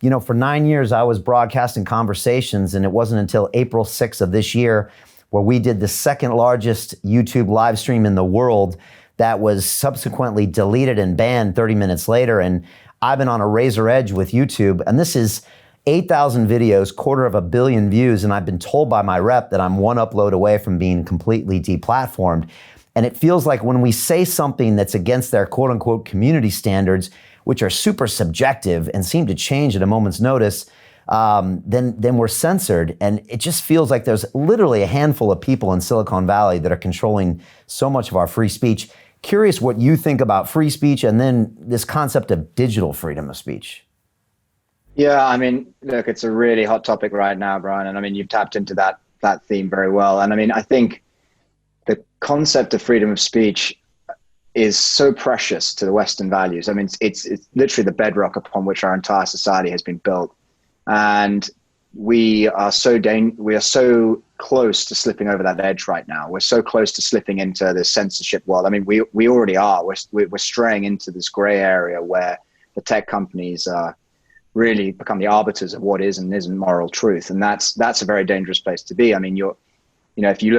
For 9 years, I was broadcasting conversations, and it wasn't until April 6th of this year where we did the second largest YouTube live stream in the world that was subsequently deleted and banned 30 minutes later. And I've been on a razor edge with YouTube, and this is 8,000 videos, 250 million views, and I've been told by my rep that I'm one upload away from being completely deplatformed. And it feels like when we say something that's against their quote unquote community standards, which are super subjective and seem to change at a moment's notice, then we're censored. And it just feels like there's literally a handful of people in Silicon Valley that are controlling so much of our free speech. Curious what you think about free speech and then this concept of digital freedom of speech. Yeah, I mean, look, it's a really hot topic right now, Brian. And I mean, you've tapped into that theme very well. And I mean, I think the concept of freedom of speech is so precious to the Western values. I mean, it's literally the bedrock upon which our entire society has been built. And we are so close to slipping over that edge right now. We're so close to slipping into this censorship world. I mean, we already are. We're straying into this gray area where the tech companies really become the arbiters of what is and isn't moral truth. And that's a very dangerous place to be. I mean, if you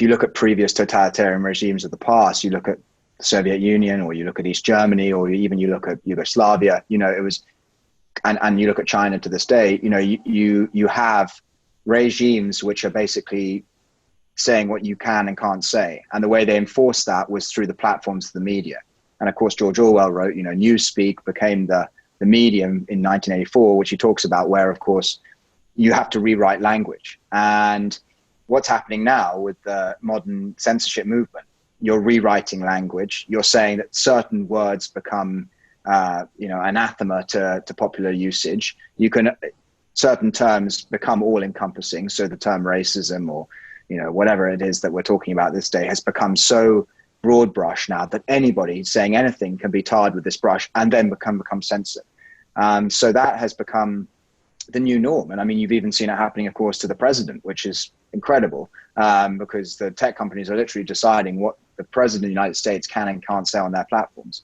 look at previous totalitarian regimes of the past, you look at the Soviet Union, or you look at East Germany, or even you look at Yugoslavia, it was, and you look at China to this day, you have regimes which are basically saying what you can and can't say. And the way they enforced that was through the platforms of the media. And of course, George Orwell wrote, Newspeak became the medium in 1984, which he talks about, where, of course, you have to rewrite language. And what's happening now with the modern censorship movement, you're rewriting language. You're saying that certain words become, anathema to popular usage. Certain terms become all-encompassing. So the term racism, or, whatever it is that we're talking about this day, has become so broad brush now that anybody saying anything can be tarred with this brush and then become censored. So that has become the new norm. And I mean, you've even seen it happening, of course, to the president, which is incredible, because the tech companies are literally deciding what the president of the United States can and can't say on their platforms.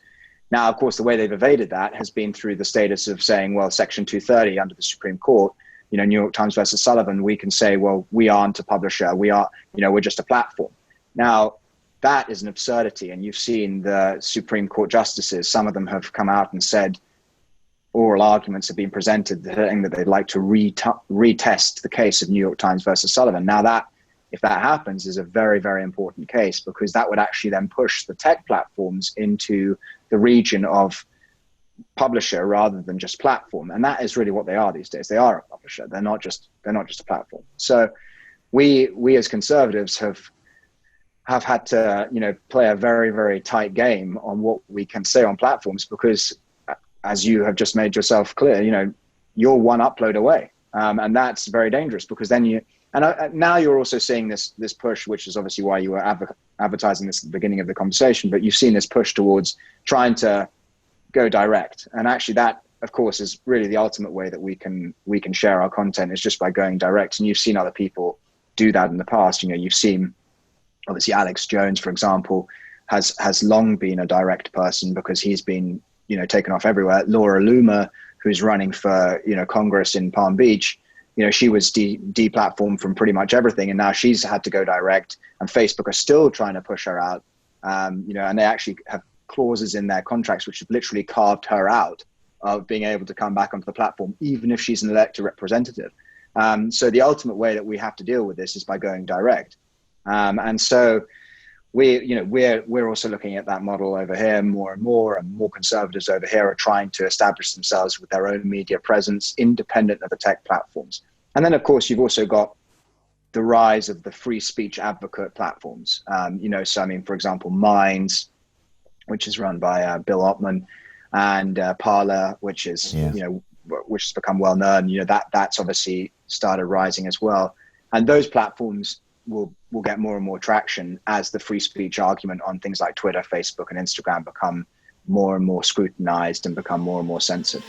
Now, of course, the way they've evaded that has been through the status of saying, well, Section 230 under the Supreme Court, New York Times versus Sullivan, we can say, well, we aren't a publisher. We are, we're just a platform. Now, that is an absurdity. And you've seen the Supreme Court justices, some of them have come out and said, oral arguments have been presented saying that they'd like to retest the case of New York Times versus Sullivan. Now if that happens, is a very, very important case, because that would actually then push the tech platforms into the region of publisher rather than just platform. And that is really what they are these days. They are a publisher. They're not just a platform. So we as conservatives have had to, play a very, very tight game on what we can say on platforms, because as you have just made yourself clear, you're one upload away. And that's very dangerous, because then now you're also seeing this push, which is obviously why you were advertising this at the beginning of the conversation, but you've seen this push towards trying to go direct. And actually that, of course, is really the ultimate way that we can share our content, is just by going direct. And you've seen other people do that in the past. You've seen, obviously, Alex Jones, for example, has long been a direct person, because he's been, taken off everywhere. Laura Loomer, who's running for, Congress in Palm Beach, she was deplatformed from pretty much everything. And now she's had to go direct, and Facebook are still trying to push her out. And they actually have clauses in their contracts which have literally carved her out of being able to come back onto the platform, even if she's an elected representative. So the ultimate way that we have to deal with this is by going direct. And so we're also looking at that model over here more and more conservatives over here are trying to establish themselves with their own media presence, independent of the tech platforms. And then, of course, you've also got the rise of the free speech advocate platforms. So I mean, for example, Minds, which is run by Bill Ottman, and Parler, which is, which has become well known, that's obviously started rising as well. And those platforms will get more and more traction as the free speech argument on things like Twitter, Facebook, and Instagram become more and more scrutinized and become more and more censored.